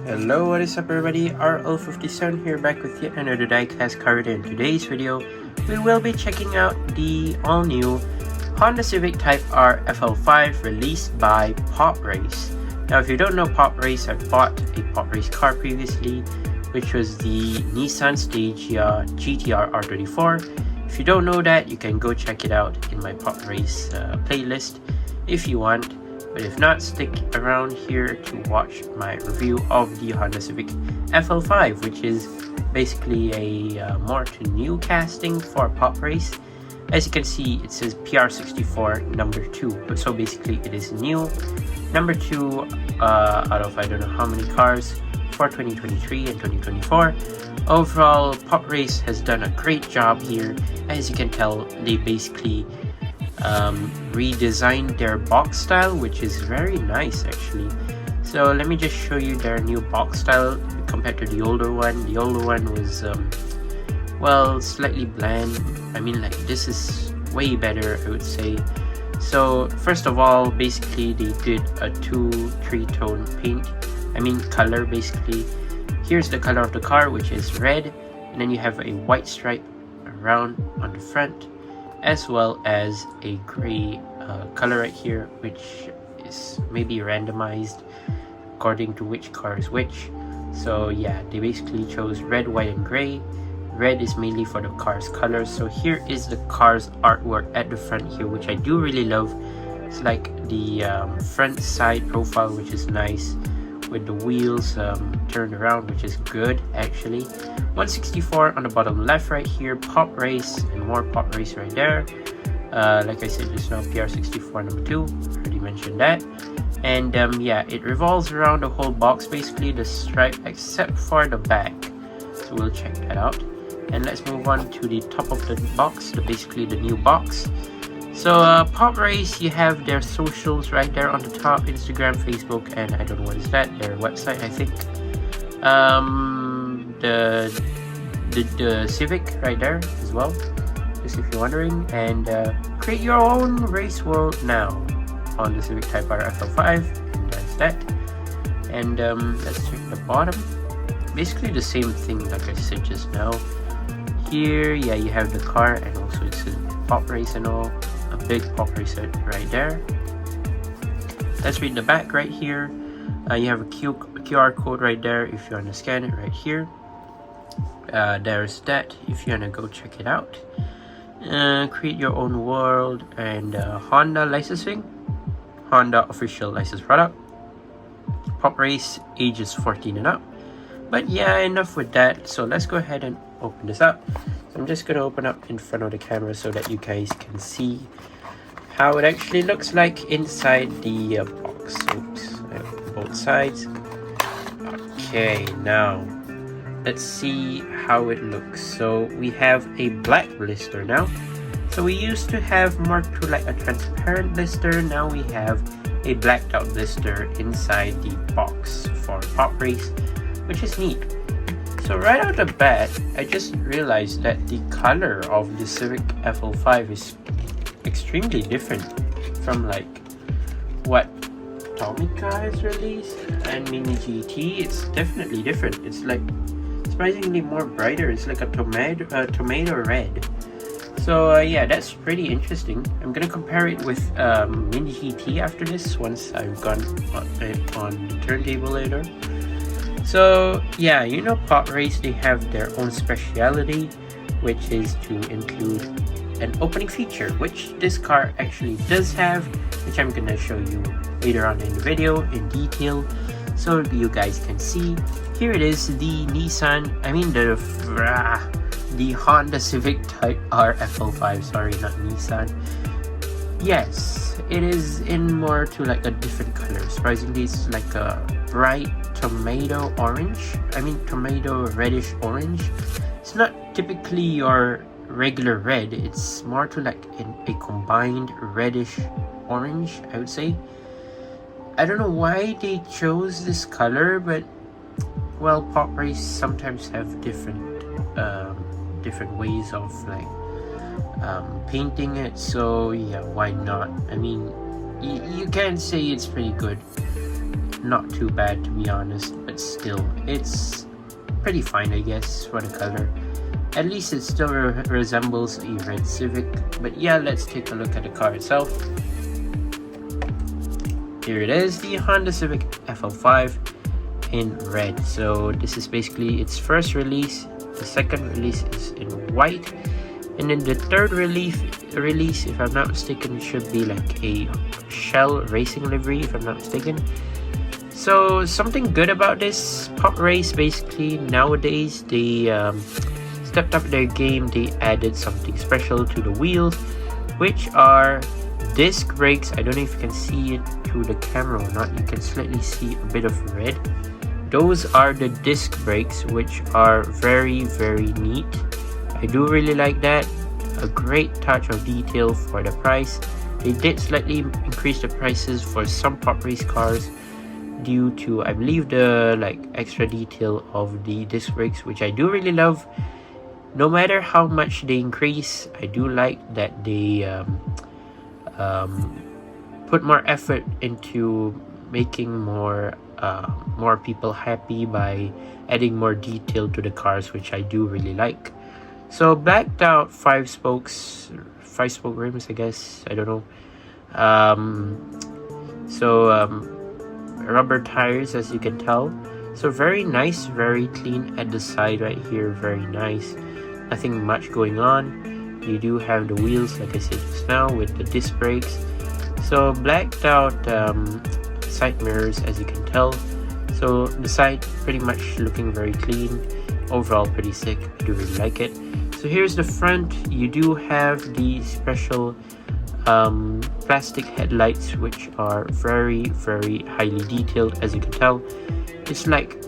Hello, what is up everybody? RL57 here, back with yet another diecast card. In today's video, we will be checking out the all-new Honda Civic Type R FL5 released by Pop Race. Now if you don't know Pop Race, I've bought a Pop Race car previously, which was the Nissan Stagea GTR R34. If you don't know that, you can go check it out in my Pop Race playlist if you want. But if not, stick around here to watch my review of the Honda Civic FL5, which is basically a more to new casting for Pop Race. As you can see, it says PR64 number 2. So basically it is new. Number 2 out of I don't know how many cars for 2023 and 2024. Overall, Pop Race has done a great job here. As you can tell, they basically redesigned their box style, which is very nice actually. So let me just show you their new box style compared to the older one. The older one was well, slightly bland. I mean, like, this is way better, I would say. So first of all, basically they did a 2-3 tone paint, I mean color. Basically, here's the color of the car, which is red, and then you have a white stripe around on the front, as well as a gray color right here, which is maybe randomized according to which car is which. So yeah, they basically chose red, white, and gray. Red is mainly for the car's colors. So here is the car's artwork at the front here, which I do really love. It's like the front side profile, which is nice, with the wheels turned around, which is good actually. 164 on the bottom left right here, Pop Race, and more Pop Race right there. Like I said just now, PR64 number 2, already mentioned that. And yeah, it revolves around the whole box, basically the stripe, except for the back. So we'll check that out. And let's move on to the top of the box, basically the new box. So Pop Race, you have their socials right there on the top, Instagram, Facebook, and I don't know what is that, their website I think. The Civic right there as well, just if you're wondering. And create your own race world now on the Civic Type R FL5, and that's that. And let's check the bottom. Basically the same thing like I said just now. Here, yeah, you have the car, and also it says Pop Race and all. A big Pop Race right there. Let's read the back right here. You have a QR code right there if you want to scan it right here. There's that if you want to go check it out. Create your own world, and Honda licensing, Honda official licensed product. Pop Race ages 14 and up. But yeah, enough with that. So let's go ahead and open this up. So I'm just going to open up in front of the camera so that you guys can see how it actually looks like inside the box. Oops, I have both sides. Okay, now let's see how it looks. So we have a black blister now. So we used to have more to like a transparent blister. Now we have a blacked out blister inside the box for Pop Race, which is neat. So right out the bat, I just realized that the color of the Civic FL5 is extremely different from like what Tomica has released and Mini GT. It's definitely different. It's like surprisingly more brighter. It's like a tomato red. So yeah, that's pretty interesting. I'm gonna compare it with Mini GT after this, once I've gone on the turntable later. So yeah, you know, Pop Race, they have their own speciality, which is to include an opening feature, which this car actually does have, which I'm gonna show you later on in the video in detail so you guys can see. Here it is, the the Honda Civic Type R FL5, sorry, not Nissan. Yes, it is in more to like a different color. Surprisingly, it's like a bright tomato orange, tomato reddish orange. It's not typically your regular red, it's more to like a combined reddish orange, I would say. I don't know why they chose this color, but well, Pop Race sometimes have different ways of like painting it, so yeah, why not? I mean, you can say it's pretty good. not too bad to be honest, but still it's pretty fine I guess for the color. At least it still resembles a red Civic. But yeah, let's take a look at the car itself. Here it is, the Honda Civic FL5 in red. So this is basically its first release. The second release is in white, and then the third release, if I'm not mistaken, should be like a shell racing livery, if I'm not mistaken. So something good about this pop race, basically nowadays they stepped up their game. They added something special to the wheels, which are disc brakes. I don't know if you can see it through the camera or not. You can slightly see a bit of red. Those are the disc brakes, which are very neat. I do really like that. A great touch of detail for the price. They did slightly increase the prices for some pop race cars due to, I believe, the extra detail of the disc brakes, which I do really love. No matter how much they increase, I do like that they put more effort into making more people happy by adding more detail to the cars, which I do really like. So blacked out 5-spoke rims, I guess, I don't know. Rubber tires, as you can tell. So very nice, very clean at the side right here, very nice. Nothing much going on. You do have the wheels, like I said just now, with the disc brakes. So blacked out side mirrors, as you can tell. So the side pretty much looking very clean. Overall pretty sick. I do really like it. So here's the front. You do have the special plastic headlights, which are very highly detailed, as you can tell. It's like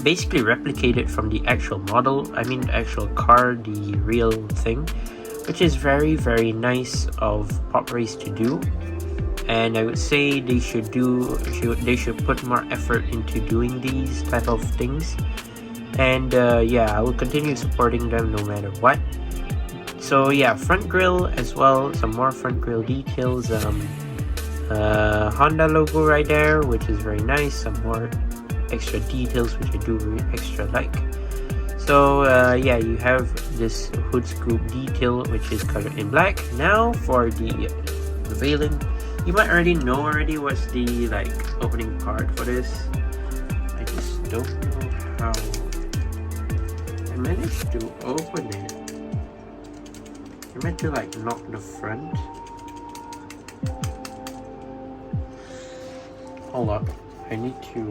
basically replicated from the actual model, I mean the actual car, the real thing, which is very nice of Pop Race to do. And I would say they should put more effort into doing these type of things. And yeah, I will continue supporting them no matter what. So yeah, front grille as well, some more front grille details. Honda logo right there, which is very nice. Some more extra details, which I do really extra like. So yeah, you have this hood scoop detail, which is colored in black. Now for the veiling, you might already know what's the opening part for this. I just don't know how I managed to open it. I meant to knock the front. Hold up, I need to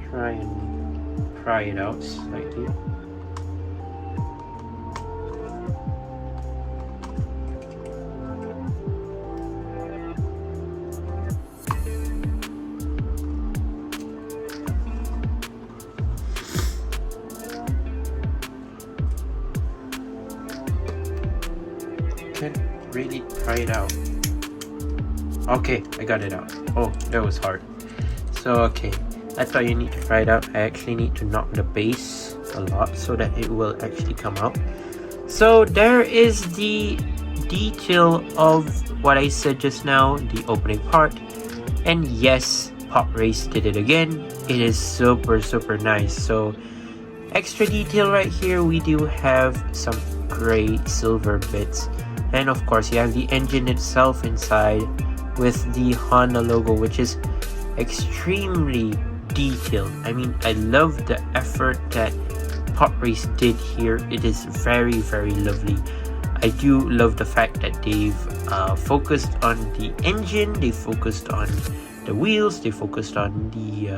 try and pry it out slightly. Can't really pry it out. Okay, I got it out. Oh, that was hard. So okay, I thought you need to pry it out. I actually need to knock the base a lot so that it will actually come out. So there is the detail of what I said just now, the opening part. And yes, Pop Race did it again. It is super nice. So extra detail right here, we do have some gray silver bits. And of course, you have the engine itself inside with the Honda logo, which is extremely detailed. I mean, I love the effort that Pop Race did here. It is very lovely. I do love the fact that they've focused on the engine, they focused on the wheels, they focused on the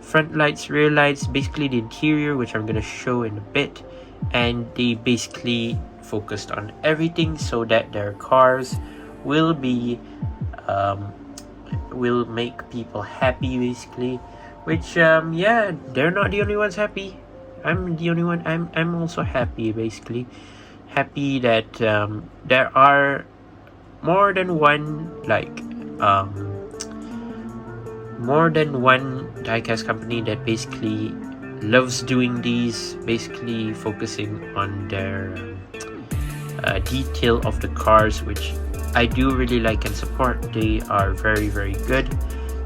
front lights, rear lights, basically the interior, which I'm gonna show in a bit. And they basically focused on everything so that their cars will be will make people happy, basically. Which yeah, they're not the only ones happy. I'm the only one. I'm also happy, basically. Happy that there are more than one diecast company that basically loves doing these, basically focusing on their detail of the cars, which I do really like and support. They are very good.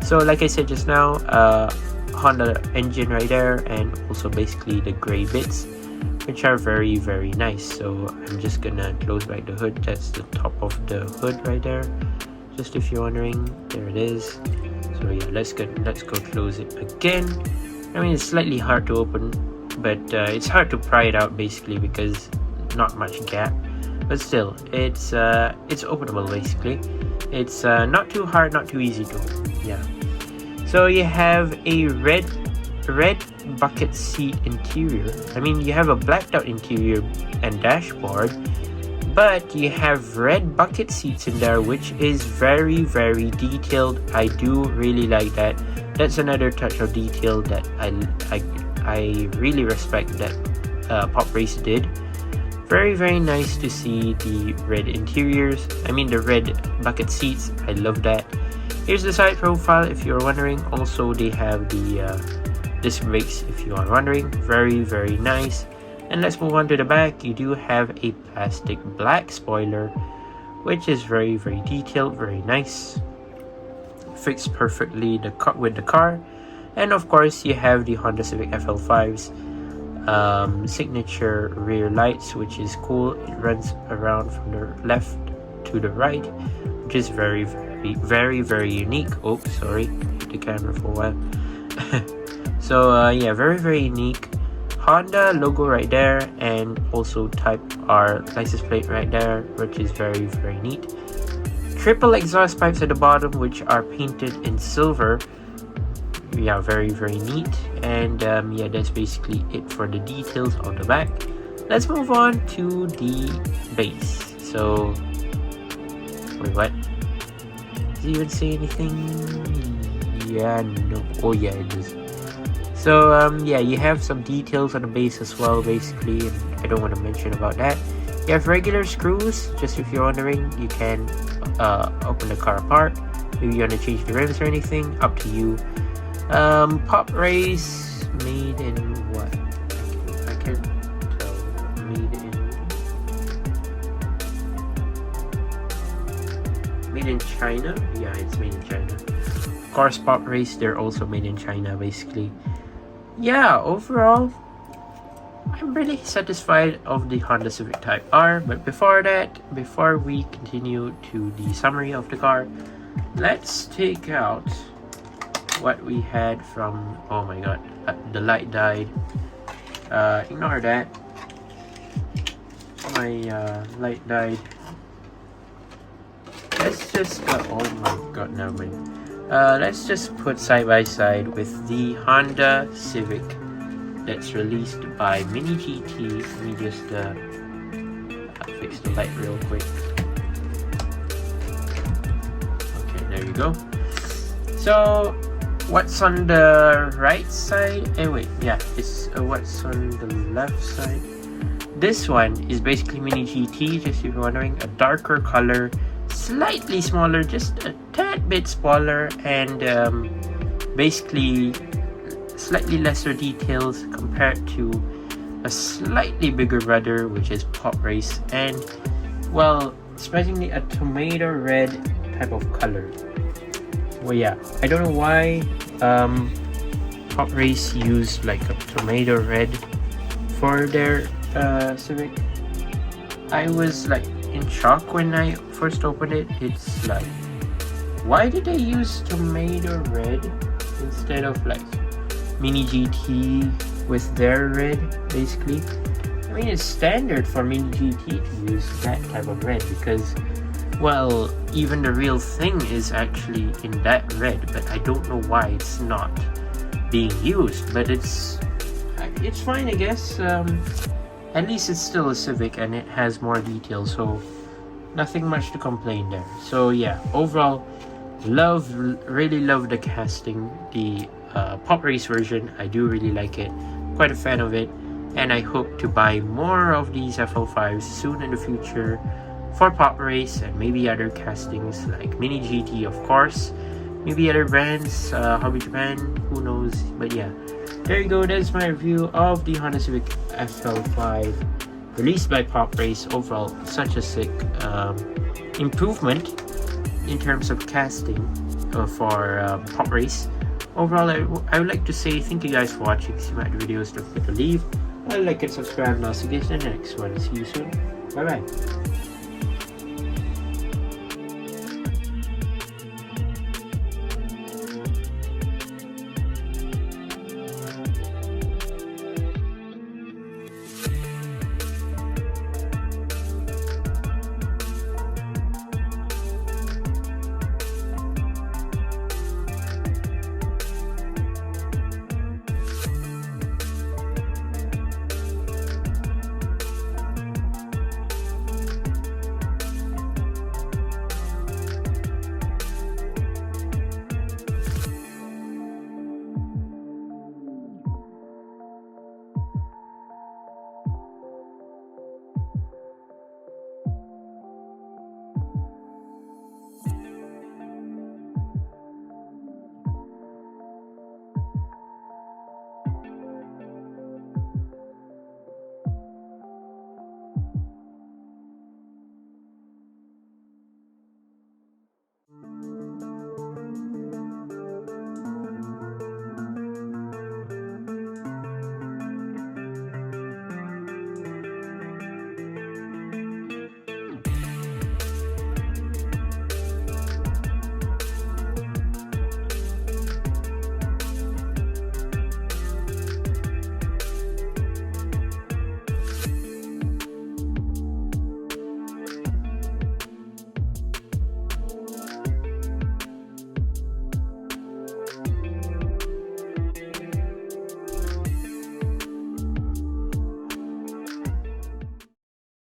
So like I said just now, Honda engine right there, and also basically the gray bits, which are very nice. So I'm just gonna close back the hood. That's the top of the hood right there, just if you're wondering. There it is. So yeah, let's go close it again. I mean, it's slightly hard to open, but it's hard to pry it out basically because not much gap, but still it's openable basically. It's not too hard, not too easy to open. Yeah. So you have a red bucket seat interior. I mean, you have a blacked out interior and dashboard, but you have red bucket seats in there, which is very detailed. I do really like that. That's another touch of detail that I really respect that Pop Race did. Very nice to see the red interiors. I mean, the red bucket seats. I love that. Here's the side profile if you're wondering. Also, they have the disc brakes if you are wondering. Very nice. And let's move on to the back. You do have a plastic black spoiler, which is very detailed, very nice. Fits perfectly with the car. And of course, you have the Honda Civic FL5's signature rear lights, which is cool. It runs around from the left to the right, which is very unique. Oh, sorry, hit the camera for a while. So yeah, very unique. Honda logo right there, and also Type R license plate right there, which is very neat. Triple exhaust pipes at the bottom, which are painted in silver. Yeah, very neat. And yeah, that's basically it for the details on the back. Let's move on to the base. So wait, what? Does it even say anything? Yeah, no. Oh yeah, it does. So yeah, you have some details on the base as well basically, and I don't want to mention about that. You have regular screws, just if you're wondering. You can open the car apart. Maybe you want to change the rims or anything, up to you. Pop Race made in what? I can't tell. Made in China. Yeah, it's made in China. Of course, Pop Race, they're also made in China basically. Yeah, overall, I'm really satisfied of the Honda Civic Type R. But before we continue to the summary of the car, let's take out what we had from, oh my god, the light died. Ignore that. My light died. Let's just oh my god, never mind. Let's just put side by side with the Honda Civic that's released by Mini GT. Let me just fix the light real quick. Okay, there you go. So what's on the right side? Wait, yeah, it's what's on the left side. This one is basically Mini GT, just if you're wondering. A darker color, slightly smaller, just a tad bit smaller, and basically slightly lesser details compared to a slightly bigger brother, which is Pop Race, and well, surprisingly a tomato red type of color. Well, yeah, I don't know why Pop Race used like a tomato red for their Civic. I was like in shock when I first opened it. It's like, why did they use tomato red instead of like Mini GT with their red basically? I mean, it's standard for Mini GT to use that type of red because, well, even the real thing is actually in that red, but I don't know why it's not being used. But it's fine, I guess. At least it's still a Civic and it has more details, so nothing much to complain there. So yeah, overall, really love the casting. The Pop Race version, I do really like it. Quite a fan of it, and I hope to buy more of these FL5s soon in the future for Pop Race and maybe other castings like Mini GT, of course, maybe other brands, Hobby Japan, who knows. But yeah, there you go. That's my review of the Honda Civic FL5. released by Pop Race. Overall, such a sick improvement in terms of casting for Pop Race. Overall, I would like to say thank you guys for watching. See my videos, don't forget to leave a like and subscribe, and I'll see you guys in the next one. See you soon. Bye bye.